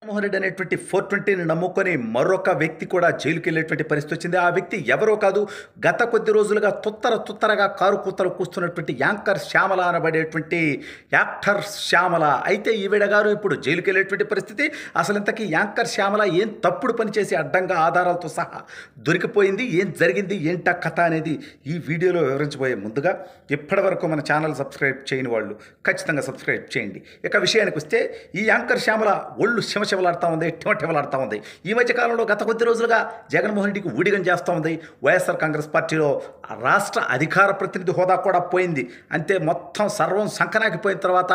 జగన్మోహన్ రెడ్డి అనేటువంటి 420ని నమ్ముకొని మరొక వ్యక్తి కూడా జైలుకి వెళ్ళేటువంటి పరిస్థితి వచ్చింది. ఆ వ్యక్తి ఎవరో కాదు, గత కొద్ది రోజులుగా తుత్తరగా కారు కూతలు కూస్తున్నటువంటి యాంకర్ శ్యామల అనబడేటువంటి యాక్టర్ శ్యామల. అయితే ఈవిడ గారు ఇప్పుడు జైలుకి వెళ్ళేటువంటి పరిస్థితి. అసలు ఇంతకీ యాంకర్ శ్యామల ఏం తప్పుడు పని చేసి అడ్డంగా ఆధారాలతో సహా దొరికిపోయింది, ఏం జరిగింది, ఏంటా కథ అనేది ఈ వీడియోలో వివరించబోయే ముందుగా ఇప్పటి వరకు మన ఛానల్ సబ్స్క్రైబ్ చేయని వాళ్ళు ఖచ్చితంగా సబ్స్క్రైబ్ చేయండి. ఇక విషయానికి వస్తే ఈ యాంకర్ శ్యామల ఒళ్ళు శివశివలాడుతూ ఉంది, టిమటిమలాడుతూ ఉంది. ఈ మధ్యకాలంలో గత కొద్ది రోజులుగా జగన్మోహన్ రెడ్డికి ఊడిగం చేస్తూ ఉంది. వైఎస్ఆర్ కాంగ్రెస్ పార్టీలో రాష్ట్ర అధికార ప్రతినిధి హోదా కూడా పోయింది. అంతే, మొత్తం సర్వం సంకనాకిపోయిన తర్వాత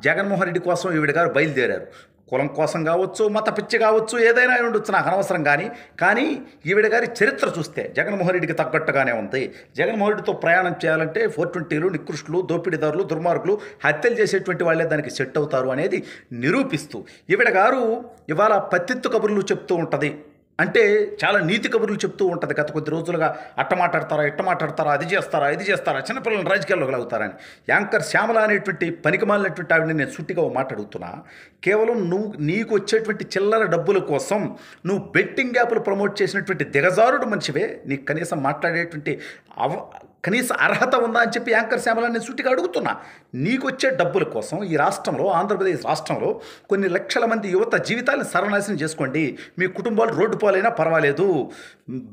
జగన్మోహన్ రెడ్డి కోసం ఈవిడ గారు బయలుదేరారు. కులం కోసం కావచ్చు, మత పిచ్చి కావచ్చు, ఏదైనా ఉండొచ్చు, నాకు అనవసరం. కానీ ఈవిడ గారి చరిత్ర చూస్తే జగన్మోహన్ రెడ్డికి తగ్గట్టుగానే ఉంది. జగన్మోహన్ రెడ్డితో ప్రయాణం చేయాలంటే 420లు, నికృష్టులు, దోపిడీదారులు, దుర్మార్గులు, హత్యలు చేసేటువంటి వాళ్ళే దానికి సెట్ అవుతారు అనేది నిరూపిస్తూ ఈవిడ గారు ఇవాళ పత్తిత్తు కబుర్లు చెప్తూ ఉంటుంది. అంటే చాలా నీతి కబుర్లు చెప్తూ ఉంటుంది. గత కొద్ది రోజులుగా ఇట్ట మాట్లాడతారా, అది చేస్తారా, చిన్నపిల్లలను రాజకీయాల్లో కలుగుతారని. యాంకర్ శ్యామల అనేటువంటి పనికిమాలినటువంటి ఆవిడని నేను సుట్టిగా మాట అడుగుతున్నా. కేవలం నీకు వచ్చేటువంటి చిల్లర డబ్బుల కోసం నువ్వు బెట్టింగ్ యాప్లు ప్రమోట్ చేసినటువంటి దిగజారుడు మనిషివే. నీకు కనీసం మాట్లాడేటువంటి కనీస అర్హత ఉందా అని చెప్పి యాంకర్ శ్యామలని నేను సుట్టిగా అడుగుతున్నా. నీకు వచ్చే డబ్బుల కోసం ఈ రాష్ట్రంలో, ఆంధ్రప్రదేశ్ రాష్ట్రంలో కొన్ని లక్షల మంది యువత జీవితాలను సర్వనాశనం చేసుకోండి. మీ కుటుంబాలు రోడ్డు పాలైనా పర్వాలేదు,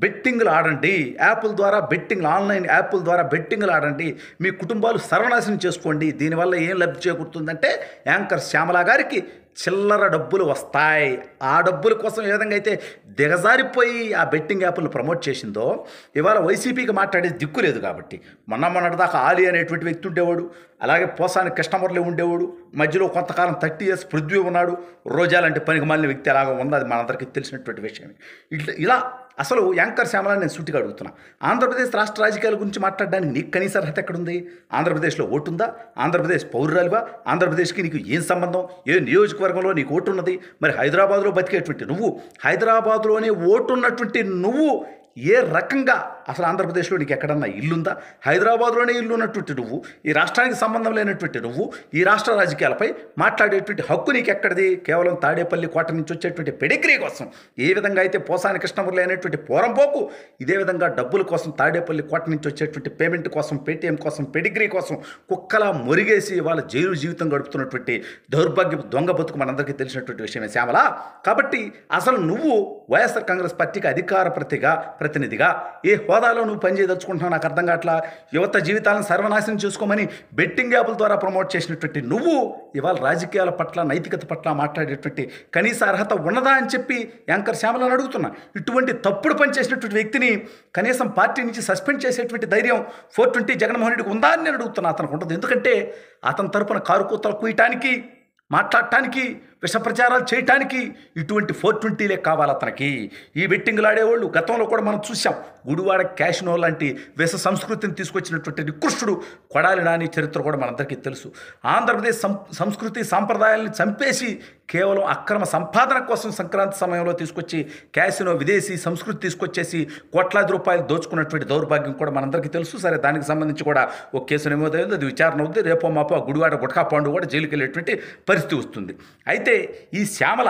బెట్టింగ్లు ఆడండి, యాప్ల ద్వారా ఆన్లైన్ యాప్ల ద్వారా బెట్టింగ్లు ఆడండి, మీ కుటుంబాలు సర్వనాశనం చేసుకోండి. దీనివల్ల ఏం లబ్ధి చేకూరుతుందంటే యాంకర్ శ్యామల గారికి చిల్లర డబ్బులు వస్తాయి. ఆ డబ్బుల కోసం ఏ విధంగా అయితే దిగజారిపోయి ఆ బెట్టింగ్ యాప్లను ప్రమోట్ చేసిందో, ఇవాళ వైసీపీకి మాట్లాడే దిక్కు లేదు. కాబట్టి మొన్నటిదాకా ఆలి అనేటువంటి వ్యక్తి ఉండేవాడు, అలాగే పోసాని కృష్ణమురళి ఉండేవాడు, మధ్యలో కొంతకాలం 30 years పృథ్వీ ఉన్నాడు, రోజా లాంటి పనికి మాలిన వ్యక్తి ఎలాగో ఉంది, అది మనందరికీ తెలిసినటువంటి విషయం. ఇలా అసలు యాంకర్ శ్యామలని నేను సూటిగా అడుగుతున్నా. ఆంధ్రప్రదేశ్ రాష్ట్ర రాజకీయాల గురించి మాట్లాడడానికి నీకు కనీస అర్హత ఎక్కడుంది? ఆంధ్రప్రదేశ్లో ఓటుందా? ఆంధ్రప్రదేశ్ పౌరురాలివా? ఆంధ్రప్రదేశ్కి నీకు ఏం సంబంధం? ఏ నియోజకవర్గంలో నీకు ఓటు ఉన్నది? మరి హైదరాబాద్లో బతికేటువంటి నువ్వు, హైదరాబాద్లోనే ఓటున్నటువంటి నువ్వు ఏ రకంగా అసలు ఆంధ్రప్రదేశ్లో నీకు ఎక్కడన్నా ఇల్లుందా? హైదరాబాద్లోనే ఇల్లు ఉన్నటువంటి నువ్వు, ఈ రాష్ట్రానికి సంబంధం లేనటువంటి నువ్వు, ఈ రాష్ట్ర రాజకీయాలపై మాట్లాడేటువంటి హక్కు నీకు ఎక్కడిది? కేవలం తాడేపల్లి కోట నుంచి వచ్చేటువంటి పెడిగ్రీ కోసం, ఏ విధంగా అయితే పోసాని కృష్ణమురళి అనేటువంటి పోరంపోకు ఇదే విధంగా డబ్బుల కోసం తాడేపల్లి కోట నుంచి వచ్చేటువంటి పేమెంట్ కోసం, పేటీఎం కోసం, పెడిగ్రీ కోసం కుక్కలా మొరిగేసి వాళ్ళ జైలు జీవితం గడుపుతున్నటువంటి దౌర్భాగ్య దొంగ బతుకు మనందరికీ తెలిసినటువంటి విషయమే శ్యామల. కాబట్టి అసలు నువ్వు వైఎస్ఆర్ కాంగ్రెస్ పార్టీకి అధికార ప్రతినిధిగా ఏ హోదాలో నువ్వు పనిచేయదలుచుకుంటున్నావు నాకు అర్థం కావట్లా. యువత జీవితాలను సర్వనాశనం చేసుకోమని బెట్టింగ్ యాప్ల ద్వారా ప్రమోట్ చేసినటువంటి నువ్వు ఇవాళ రాజకీయాల పట్ల, నైతికత పట్ల మాట్లాడేటువంటి కనీస అర్హత ఉన్నదా అని చెప్పి యాంకర్ శ్యామలను అడుగుతున్నా. ఇటువంటి తప్పుడు పని చేసినటువంటి వ్యక్తిని కనీసం పార్టీ నుంచి సస్పెండ్ చేసేటువంటి ధైర్యం 420 జగన్మోహన్ రెడ్డికి ఉందా అని నేను అడుగుతున్నా. అతనికి ఉంటుంది. ఎందుకంటే అతని తరపున కారు కూతలు కూయటానికి, మాట్లాడటానికి, విష ప్రచారాలు చేయటానికి ఇటువంటి 420లే కావాలి అతనికి. ఈ బెట్టింగ్లు ఆడేవాళ్ళు గతంలో కూడా మనం చూసాం. గుడివాడ క్యాషినో లాంటి విష సంస్కృతిని తీసుకొచ్చినటువంటి నికృష్టుడు కొడాలి నాని చరిత్ర కూడా మనందరికీ తెలుసు. ఆంధ్రప్రదేశ్ సంస్కృతి సాంప్రదాయాలను చంపేసి కేవలం అక్రమ సంపాదన కోసం సంక్రాంతి సమయంలో తీసుకొచ్చి క్యాసినో, విదేశీ సంస్కృతి తీసుకొచ్చేసి కోట్లాది రూపాయలు దోచుకున్నటువంటి దౌర్భాగ్యం కూడా మనందరికీ తెలుసు. సరే, దానికి సంబంధించి కూడా ఒక కేసు నమోదైంది, అది విచారణ అవుతుంది. రేపో మాపో ఆ గుడివాడ గుట్కా పాండు కూడా జైలుకి వెళ్ళేటువంటి పరిస్థితి వస్తుంది. అయితే ఈ శ్యామల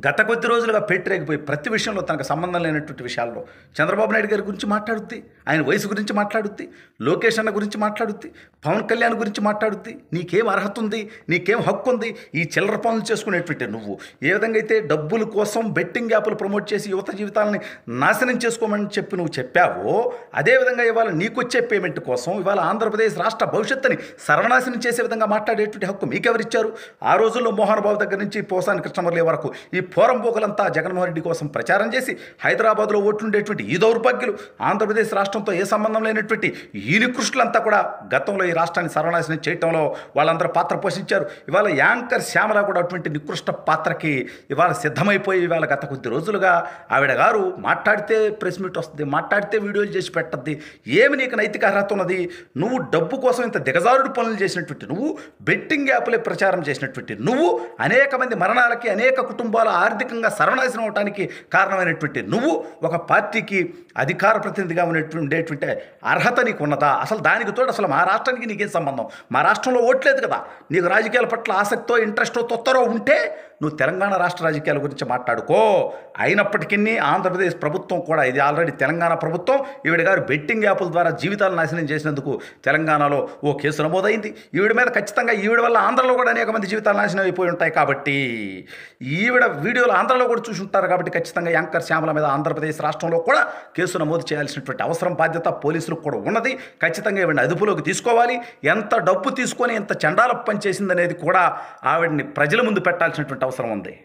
గత కొద్ది రోజులుగా పెట్టరేగిపోయి ప్రతి విషయంలో తనకు సంబంధం లేనటువంటి విషయాల్లో చంద్రబాబు నాయుడు గారి గురించి మాట్లాడుద్ది, ఆయన వయసు గురించి మాట్లాడుద్ది, లోకేష్ అన్న గురించి మాట్లాడుద్ది, పవన్ కళ్యాణ్ గురించి మాట్లాడుద్ది. నీకేం అర్హత ఉంది? నీకేం హక్కు ఉంది? ఈ చిల్లర పనులు చేసుకునేటువంటి నువ్వు ఏ విధంగా అయితే డబ్బుల కోసం బెట్టింగ్ యాప్లు ప్రమోట్ చేసి యువత జీవితాలని నాశనం చేసుకోమని చెప్పి నువ్వు చెప్పావో, అదేవిధంగా ఇవాళ నీకొచ్చే పేమెంట్ కోసం ఇవాళ ఆంధ్రప్రదేశ్ రాష్ట్ర భవిష్యత్తుని సర్వనాశనం చేసే విధంగా మాట్లాడేటువంటి హక్కు మీకెవరిచ్చారు? ఆ రోజుల్లో మోహన్ బాబు దగ్గర నుంచి పోసాని కృష్ణమురళి వరకు ఈ పోరంపోకలంతా జగన్మోహన్ రెడ్డి కోసం ప్రచారం చేసి హైదరాబాద్లో ఓట్లుండేటువంటి ఈ దౌర్భాగ్యులు, ఆంధ్రప్రదేశ్ రాష్ట్రంతో ఏ సంబంధం లేనటువంటి ఈ నికృష్టులంతా కూడా గతంలో ఈ రాష్ట్రాన్ని సర్వనాశనం చేయటంలో వాళ్ళందరూ పాత్ర పోషించారు. ఇవాళ యాంకర్ శ్యామల కూడా అటువంటి నికృష్ట పాత్రకి ఇవాళ సిద్ధమైపోయి ఇవాళ గత కొద్ది రోజులుగా ఆవిడ గారు మాట్లాడితే ప్రెస్ మీట్ వస్తుంది, మాట్లాడితే వీడియోలు చేసి పెట్టద్ది. ఏమి నీకు నైతిక అర్హత ఉన్నది? నువ్వు డబ్బు కోసం ఇంత దిగజారుడు పనులు చేసినటువంటి నువ్వు, బెట్టింగ్ యాప్లే ప్రచారం చేసినటువంటి నువ్వు, అనేక మంది మరణాలకి, అనేక కుటుంబాల ఆర్థికంగా సర్వనాశనం అవడానికి కారణమైనటువంటి నువ్వు ఒక పార్టీకి అధికార ప్రతినిధిగా ఉండేటువంటి అర్హత నీకు ఉన్నదా? అసలు దానికి తోడు అసలు మా రాష్ట్రానికి నీకేం సంబంధం? మా రాష్ట్రంలో ఓట్లేదు కదా. నీకు రాజకీయాల పట్ల ఆసక్తో, ఇంట్రెస్టో, తొత్తరో ఉంటే నువ్వు తెలంగాణ రాష్ట్ర రాజకీయాల గురించి మాట్లాడుకో. అయినప్పటికీ ఆంధ్రప్రదేశ్ ప్రభుత్వం కూడా, ఇది ఆల్రెడీ తెలంగాణ ప్రభుత్వం, ఈవిడ గారు బెట్టింగ్ యాప్ల ద్వారా జీవితాలు నాశనం చేసినందుకు తెలంగాణలో ఓ కేసు నమోదైంది. ఈవిడ మీద ఖచ్చితంగా, ఈవిడ వల్ల ఆంధ్రలో కూడా అనేక మంది జీవితాలు నాశనం అయిపోయి ఉంటాయి కాబట్టి, ఈవిడ వీడియోలు ఆంధ్రలో కూడా చూసి ఉంటారు కాబట్టి ఖచ్చితంగా యాంకర్ శ్యామల మీద ఆంధ్రప్రదేశ్ రాష్ట్రంలో కూడా కేసు నమోదు చేయాల్సినటువంటి అవసరం, బాధ్యత పోలీసులకు కూడా ఉన్నది. ఖచ్చితంగా ఈవిడని అదుపులోకి తీసుకోవాలి. ఎంత డబ్బు తీసుకొని ఎంత చండాల పని చేసిందనేది కూడా ఆవిడని ప్రజల ముందు పెట్టాల్సినటువంటి అవసరం ఉంది.